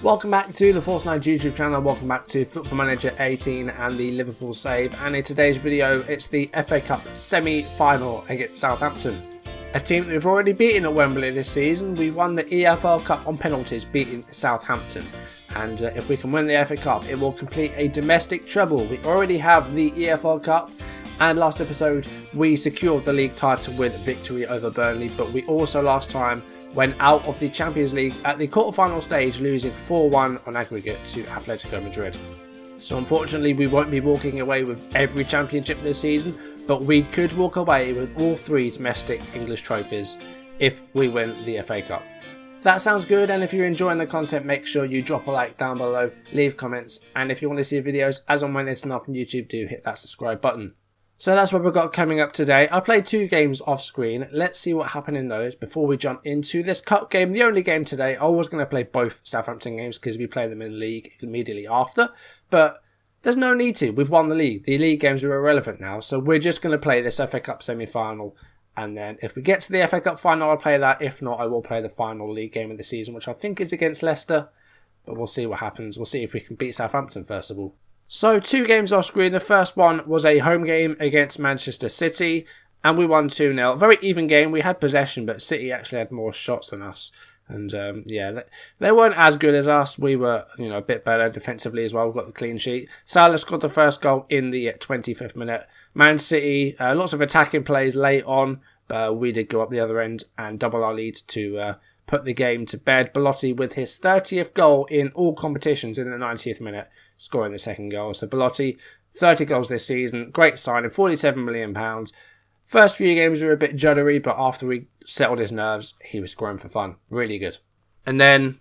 Welcome back to the Force 9 YouTube channel, welcome back to Football Manager 18 and the Liverpool save, and in today's video it's the FA Cup semi-final against Southampton. A team that we've already beaten at Wembley this season. We won the EFL Cup on penalties, beating Southampton, and if we can win the FA Cup it will complete a domestic treble. We already have the EFL Cup, and last episode we secured the league title with victory over Burnley, but we also last time went out of the Champions League at the quarter-final stage, losing 4-1 on aggregate to Atletico Madrid. So unfortunately we won't be walking away with every championship this season, but we could walk away with all 3 domestic English trophies if we win the FA Cup. That sounds good, and if you're enjoying the content, make sure you drop a like down below, leave comments, and if you want to see videos as and when it's up on YouTube, do hit that subscribe button. So that's what we've got coming up today. I played 2 games off screen. Let's see what happened in those before we jump into this cup game. The only game today. I was going to play both Southampton games because we play them in the league immediately after, but there's no need to. We've won the league. The league games are irrelevant now, so we're just going to play this FA Cup semi-final, and then if we get to the FA Cup final, I'll play that. If not, I will play the final league game of the season, which I think is against Leicester, but we'll see what happens. We'll see if we can beat Southampton first of all. So 2 games off screen. The first one was a home game against Manchester City, and we won 2-0. Very even game. We had possession, but City actually had more shots than us. And yeah, they weren't as good as us. We were, a bit better defensively as well. We got the clean sheet. Salah scored the first goal in the 25th minute. Man City, lots of attacking plays late on, but we did go up the other end and double our lead to put the game to bed. Belotti with his 30th goal in all competitions in the 90th minute, scoring the second goal. So Belotti, 30 goals this season, great signing, £47 million. First few games were a bit juddery, but after we settled his nerves, he was scoring for fun. Really good. And then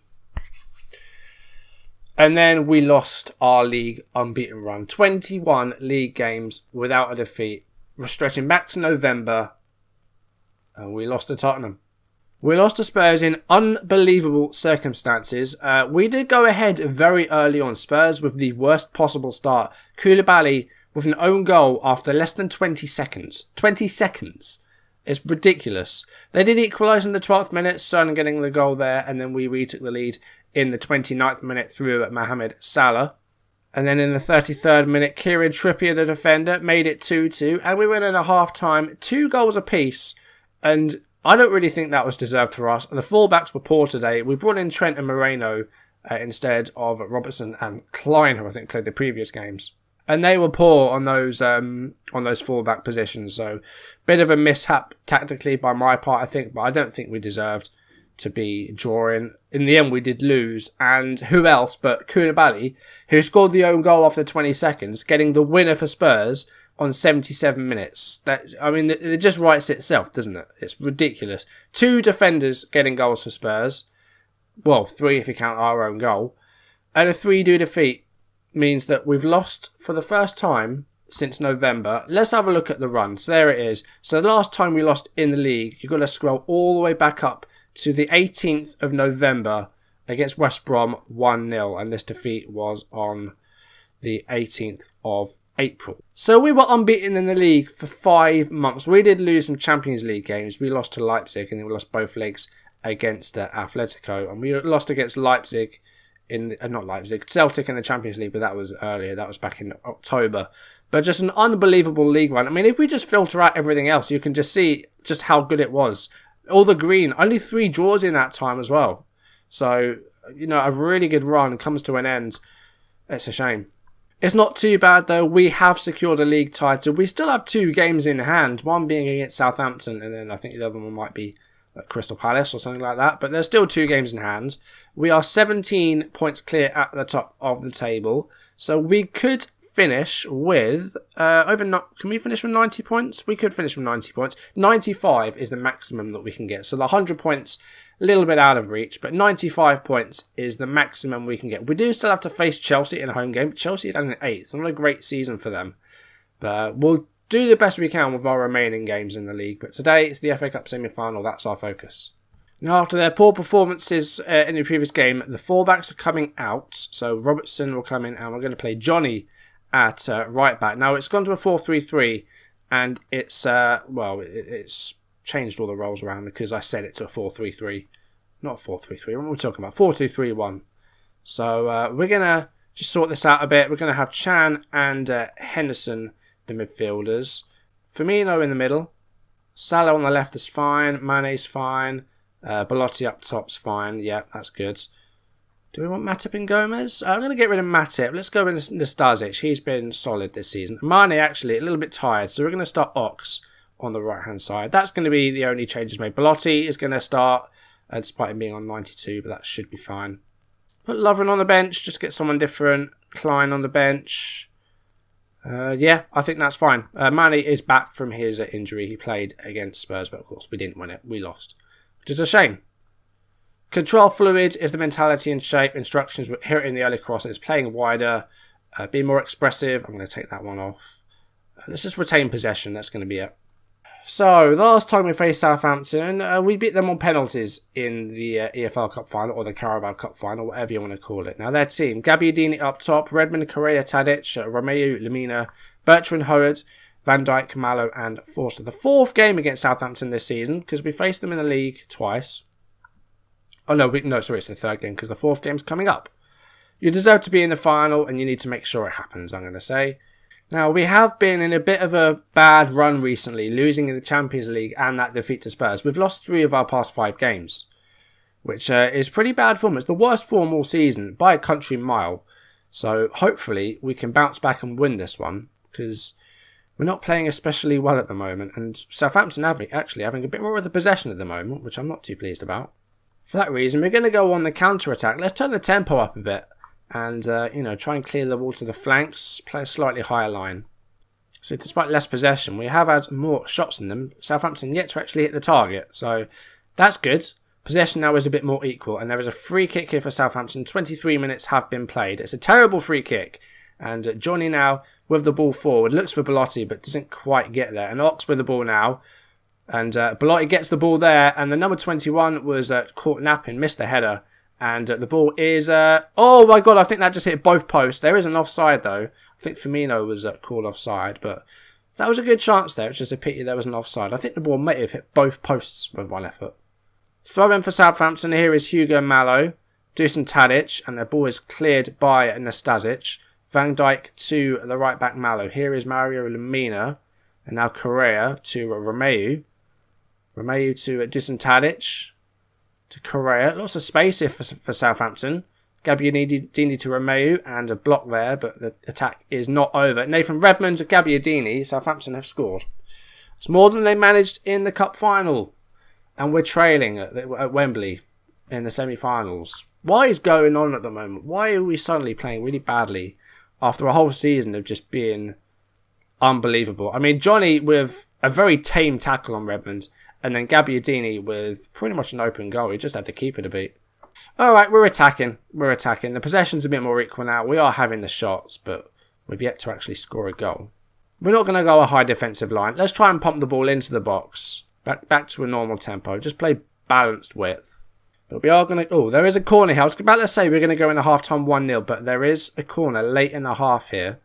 we lost our league unbeaten run. 21 league games without a defeat. We're stretching back to November, and we lost to Tottenham. We lost to Spurs in unbelievable circumstances. We did go ahead very early on. Spurs with the worst possible start. Koulibaly with an own goal after less than 20 seconds. 20 seconds. It's ridiculous. They did equalise in the 12th minute, Son getting the goal there, and then we retook the lead in the 29th minute through at Mohamed Salah. And then in the 33rd minute, Kieran Trippier, the defender, made it 2-2, and we went in at half-time, 2 goals apiece, and I don't really think that was deserved for us. The fullbacks were poor today. We brought in Trent and Moreno instead of Robertson and Klein, who I think played the previous games. And they were poor on those fullback positions. So, bit of a mishap tactically by my part, I think. But I don't think we deserved to be drawing. In the end, we did lose. And who else but Koulibaly, who scored the own goal after 20 seconds, getting the winner for Spurs on 77 minutes. It just writes itself, doesn't it? It's ridiculous. 2 defenders getting goals for Spurs. Well, 3 if you count our own goal. And a 3-2 defeat means that we've lost for the first time since November. Let's have a look at the run. So there it is. So the last time we lost in the league, you've got to scroll all the way back up to the 18th of November against West Brom 1-0. And this defeat was on the 18th of April. So we were unbeaten in the league for 5 months. We did lose some Champions League games. We lost to Leipzig, and then we lost both legs against Atletico, and we lost against Celtic in the Champions League, but that was earlier. That was back in October. But just an unbelievable league run. I mean, if we just filter out everything else, you can just see just how good it was. All the green, only 3 draws in that time as well. So, a really good run comes to an end. It's a shame. It's not too bad though. We have secured a league title. We still have 2 games in hand, one being against Southampton, and then I think the other one might be Crystal Palace or something like that. But there's still 2 games in hand. We are 17 points clear at the top of the table, so we could finish with can we finish with 90 points? We could finish with 90 points. 95 is the maximum that we can get. So the 100 points, a little bit out of reach, but 95 points is the maximum we can get. We do still have to face Chelsea in a home game. Chelsea are down in 8th. It's not a great season for them. But we'll do the best we can with our remaining games in the league. But today it's the FA Cup semi-final. That's our focus. Now, after their poor performances in the previous game, the fullbacks are coming out. So Robertson will come in, and we're going to play Johnny at right back. Now, it's gone to a 4-3-3, and it's changed all the roles around because I set it to a 4-3-3. Not 4-3-3. What are we talking about? 4-2-3-1. So we're going to just sort this out a bit. We're going to have Chan and Henderson, the midfielders. Firmino in the middle. Salah on the left is fine. Mane's fine. Belotti up top's fine. Yeah, that's good. Do we want Matip and Gomez? I'm going to get rid of Matip. Let's go with Nastasic. He's been solid this season. Mane actually a little bit tired, so we're going to start Ox on the right-hand side. That's going to be the only changes made. Belotti is going to start, despite him being on 92, but that should be fine. Put Lovren on the bench, just get someone different. Klein on the bench. Yeah, I think that's fine. Mane is back from his injury. He played against Spurs, but of course we didn't win it. We lost, which is a shame. Control fluid is the mentality and shape. Instructions were here in the early cross and it's playing wider. Be more expressive. I'm going to take that one off. Let's just retain possession. That's going to be it. So, the last time we faced Southampton, we beat them on penalties in the EFL Cup final, or the Carabao Cup final, whatever you want to call it. Now, their team, Gabbiadini up top, Redmond, Correa, Tadic, Romeu, Lemina, Bertrand, Howard, Van Dijk, Malo, and Forster. The fourth game against Southampton this season, because we faced them in the league twice. Oh, no, sorry, it's the third game, because the fourth game's coming up. You deserve to be in the final, and you need to make sure it happens, I'm going to say. Now, we have been in a bit of a bad run recently, losing in the Champions League and that defeat to Spurs. We've lost 3 of our past 5 games, which is pretty bad form. It's the worst form all season by a country mile. So, hopefully, we can bounce back and win this one, because we're not playing especially well at the moment, and Southampton actually having a bit more of the possession at the moment, which I'm not too pleased about. For that reason, we're going to go on the counter-attack. Let's turn the tempo up a bit and, try and clear the ball to the flanks, play a slightly higher line. So despite less possession, we have had more shots than them. Southampton yet to actually hit the target, so that's good. Possession now is a bit more equal, and there is a free kick here for Southampton. 23 minutes have been played. It's a terrible free kick, and Johnny now with the ball forward, looks for Belotti, but doesn't quite get there. And Ox with the ball now. And Belotti gets the ball there, and the number 21 was caught napping, missed the header, and the ball is... oh my god, I think that just hit both posts. There is an offside though. I think Firmino was called offside, but that was a good chance there. It's just a pity there was an offside. I think the ball may have hit both posts with one effort. Throw in for Southampton. Here is Hugo Malo, Dusan Tadic, and the ball is cleared by Nastasic. Van Dijk to the right back Malo. Here is Mario Lemina, and now Correa to Romeu. Romeu to Dusan Tadic, to Correa. Lots of space here for Southampton. Gabbiadini to Romeu, and a block there, but the attack is not over. Nathan Redmond to Gabbiadini. Southampton have scored. It's more than they managed in the cup final. And we're trailing at Wembley in the semi-finals. What is going on at the moment? Why are we suddenly playing really badly after a whole season of just being unbelievable? I mean, Johnny with a very tame tackle on Redmond, and then Gabbiadini with pretty much an open goal. He just had the keeper to beat. Alright, we're attacking. The possession's a bit more equal now. We are having the shots, but we've yet to actually score a goal. We're not going to go a high defensive line. Let's try and pump the ball into the box. Back to a normal tempo. Just play balanced width. But we are going to... Oh, there is a corner here. I was about to say we're going to go in a half-time 1-0, but there is a corner late in the half here.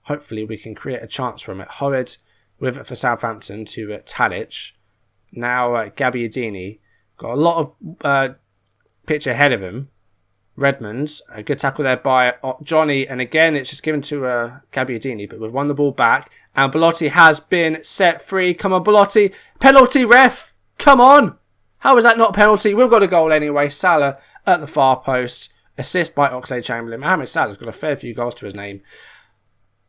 Hopefully we can create a chance from it. Howard with it for Southampton to Tadic. Now Gabbiadini. Got a lot of pitch ahead of him. Redmond. A good tackle there by Johnny. And again, it's just given to Gabbiadini, but we've won the ball back. And Belotti has been set free. Come on, Belotti. Penalty, ref. Come on. How is that not a penalty? We've got a goal anyway. Salah at the far post. Assist by Oxlade-Chamberlain. Mohamed Salah's got a fair few goals to his name.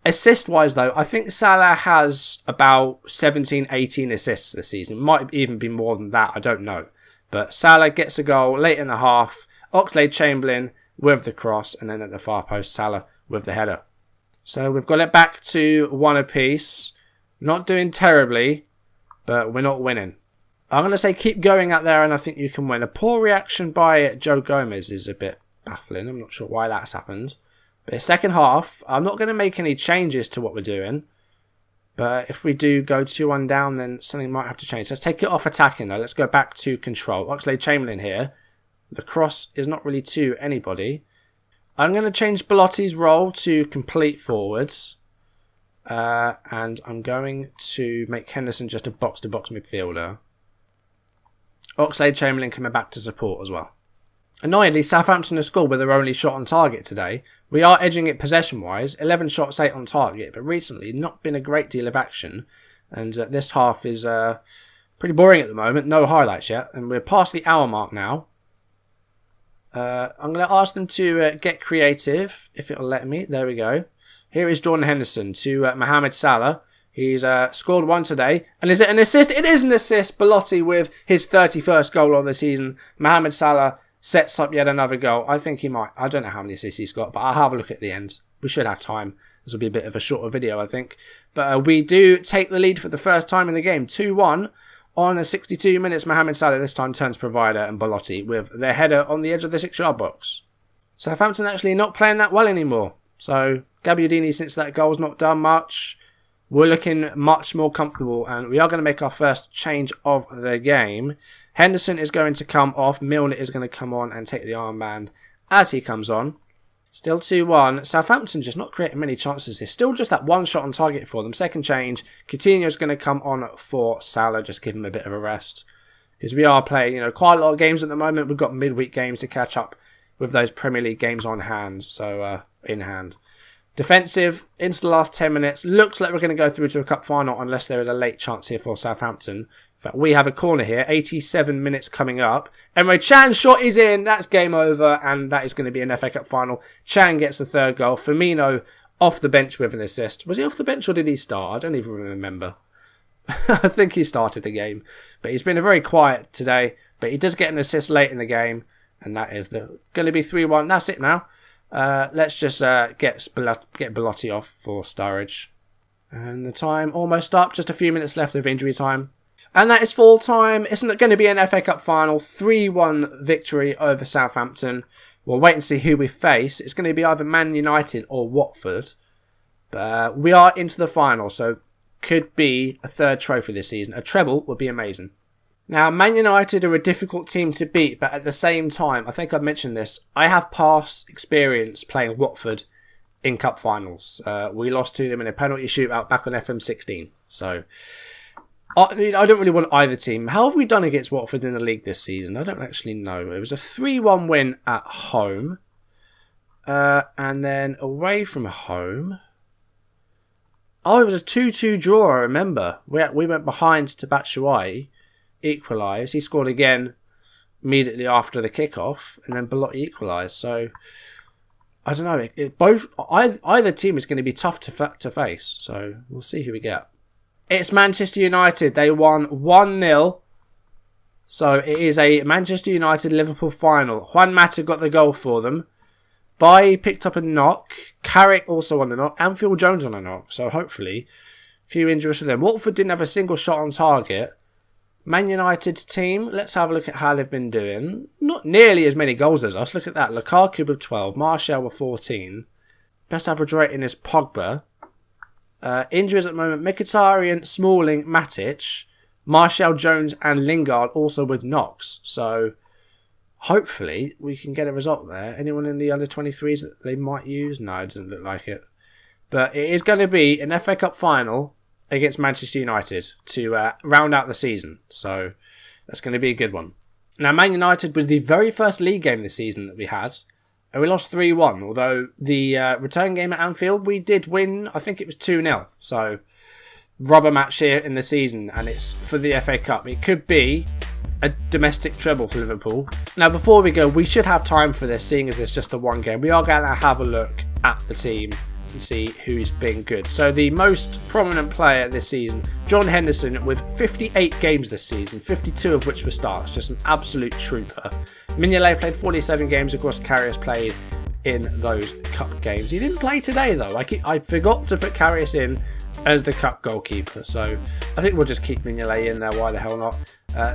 Assist-wise, though, I think Salah has about 17, 18 assists this season. It might even be more than that. I don't know. But Salah gets a goal late in the half. Oxlade-Chamberlain with the cross. And then at the far post, Salah with the header. So we've got it back to 1 apiece. Not doing terribly, but we're not winning. I'm going to say keep going out there and I think you can win. A poor reaction by Joe Gomez is a bit baffling. I'm not sure why that's happened. But the second half, I'm not going to make any changes to what we're doing. But if we do go 2-1 down, then something might have to change. Let's take it off attacking though. Let's go back to control. Oxlade-Chamberlain here. The cross is not really to anybody. I'm going to change Belotti's role to complete forwards. And I'm going to make Henderson just a box-to-box midfielder. Oxlade-Chamberlain coming back to support as well. Annoyingly, Southampton have scored with their only shot on target today. We are edging it possession-wise, 11 shots, 8 on target, but recently not been a great deal of action. And this half is pretty boring at the moment, no highlights yet. And we're past the hour mark now. I'm going to ask them to get creative, if it'll let me. There we go. Here is Jordan Henderson to Mohamed Salah. He's scored one today. And is it an assist? It is an assist. Belotti with his 31st goal of the season. Mohamed Salah sets up yet another goal. I think he might. I don't know how many assists he's got, but I'll have a look at the end. We should have time. This will be a bit of a shorter video, I think. But we do take the lead for the first time in the game. 2-1 on 62 minutes. Mohamed Salah this time turns provider and Belotti with their header on the edge of the 6-yard box. Southampton actually not playing that well anymore. So Gabbiadini, since that goal's not done much, we're looking much more comfortable, and we are going to make our first change of the game. Henderson is going to come off. Milner is going to come on and take the armband as he comes on. Still 2-1. Southampton just not creating many chances here. Still just that one shot on target for them. Second change. Coutinho is going to come on for Salah. Just give him a bit of a rest. Because we are playing, quite a lot of games at the moment. We've got midweek games to catch up with those Premier League games on hand. So, in hand. Defensive into the last 10 minutes. Looks like we're going to go through to a cup final unless there is a late chance here for Southampton. In fact, we have a corner here. 87 minutes coming up. Emre Can's shot is in. That's game over. And that is going to be an FA Cup final. Can gets the third goal. Firmino off the bench with an assist. Was he off the bench or did he start? I don't even remember. I think he started the game. But he's been very quiet today. But he does get an assist late in the game. And that is going to be 3-1. That's it now. Let's just get Belotti off for Sturridge. And the time almost up. Just a few minutes left of injury time. And that is full time. It's not going to be an FA Cup final. 3-1 victory over Southampton. We'll wait and see who we face. It's going to be either Man United or Watford. But we are into the final. So could be a third trophy this season. A treble would be amazing. Now, Man United are a difficult team to beat, but at the same time, I think I've mentioned this, I have past experience playing Watford in cup finals. We lost to them in a penalty shootout back on FM16. So, I don't really want either team. How have we done against Watford in the league this season? I don't actually know. It was a 3-1 win at home. And then away from home. Oh, it was a 2-2 draw, I remember. We went behind to Batshuayi. Equalised. He scored again immediately after the kickoff, and then Belotti equalised. So I don't know. Either team is going to be tough to face. So we'll see who we get. It's Manchester United. They won 1-0. So it is a Manchester United Liverpool final. Juan Mata got the goal for them. Bailly picked up a knock. Carrick also on the knock. And Phil Jones on a knock. So hopefully, a few injuries for them. Watford didn't have a single shot on target. Man United's team, let's have a look at how they've been doing. Not nearly as many goals as us. Look at that. Lukaku with 12. Martial with 14. Best average rating is Pogba. Injuries at the moment. Mkhitaryan, Smalling, Matic. Martial, Jones and Lingard also with knocks. So hopefully we can get a result there. Anyone in the under 23s that they might use? No, it doesn't look like it. But it is going to be an FA Cup final against Manchester United to round out the season. So that's going to be a good one. Now, Man United was the very first league game this season that we had. And we lost 3-1. Although the return game at Anfield, we did win. I think it was 2-0. So rubber match here in the season. And it's for the FA Cup. It could be a domestic treble for Liverpool. Now, before we go, we should have time for this, seeing as it's just the one game. We are going to have a look at the team and see who's been good. So the most prominent player this season, John Henderson, with 58 games this season, 52 of which were starts, just an absolute trooper. Mignolet played 47 games, of course Karius played in those cup games. He didn't play today though. I forgot to put Karius in as the cup goalkeeper, so I think we'll just keep Mignolet in there, why the hell not.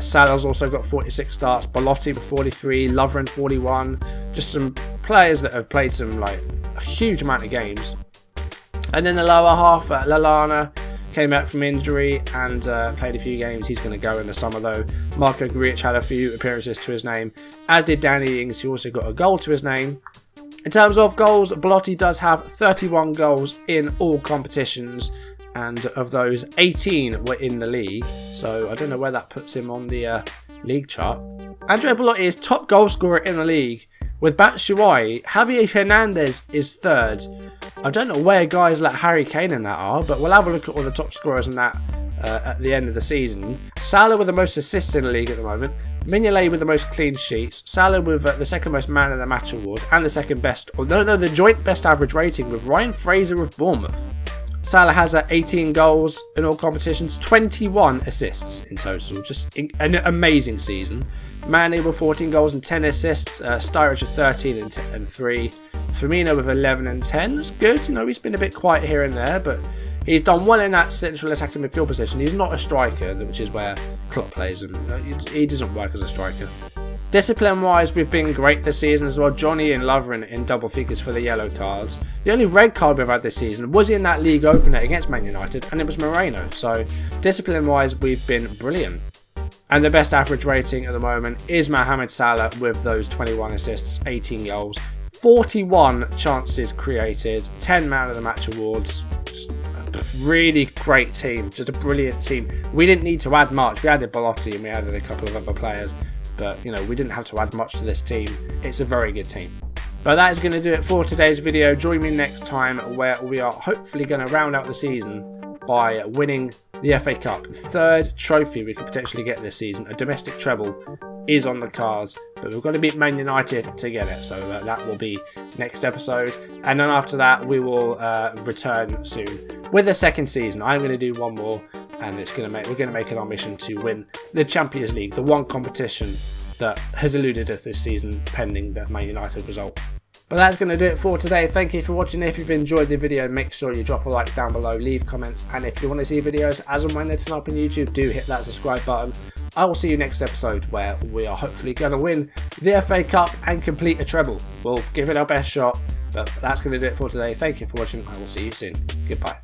Salah's also got 46 starts, Belotti with 43, Lovren 41, just some players that have played some a huge amount of games. And then the lower half, Lallana came back from injury and played a few games. He's going to go in the summer though. Marco Grujic had a few appearances to his name, as did Danny Ings, who also got a goal to his name. In terms of goals, Belotti does have 31 goals in all competitions, and of those 18 were in the league. So I don't know where that puts him on the league chart. Andrea Belotti is top goal scorer in the league with Batshuayi. Javier Hernandez is third. I don't know where guys like Harry Kane and that are, but we'll have a look at all the top scorers in that at the end of the season. Salah with the most assists in the league at the moment. Mignolet with the most clean sheets. Salah with the second most man of the match awards and the second best, or no, the joint best average rating with Ryan Fraser of Bournemouth. Salah has 18 goals in all competitions, 21 assists in total. Just an amazing season. Mane with 14 goals and 10 assists. Sturridge with 13 and 3. Firmino with 11 and 10. That's good. You know, he's been a bit quiet here and there, but he's done well in that central attacking midfield position. He's not a striker, which is where Klopp plays him. He doesn't work as a striker. Discipline-wise, we've been great this season as well. Johnny and Lovren in double figures for the yellow cards. The only red card we've had this season was in that league opener against Man United, and it was Moreno. So, discipline-wise, we've been brilliant. And the best average rating at the moment is Mohamed Salah with those 21 assists, 18 goals, 41 chances created, 10 man of the match awards. Just a really great team, just a brilliant team. We didn't need to add much. We added Belotti and we added a couple of other players. But, you know, we didn't have to add much to this team. It's a very good team. But that is going to do it for today's video. Join me next time where we are hopefully going to round out the season by winning the FA Cup. Third trophy we could potentially get this season. A domestic treble is on the cards. But we've got to beat Man United to get it. So that will be next episode. And then after that we will return soon with the second season. I'm going to do one more. And we're going to make it our mission to win the Champions League, the one competition that has eluded us this season pending the Man United result. But that's going to do it for today. Thank you for watching. If you've enjoyed the video, make sure you drop a like down below, leave comments, and if you want to see videos as and when they turn up on YouTube, do hit that subscribe button. I will see you next episode where we are hopefully going to win the FA Cup and complete a treble. We'll give it our best shot, but that's going to do it for today. Thank you for watching. I will see you soon. Goodbye.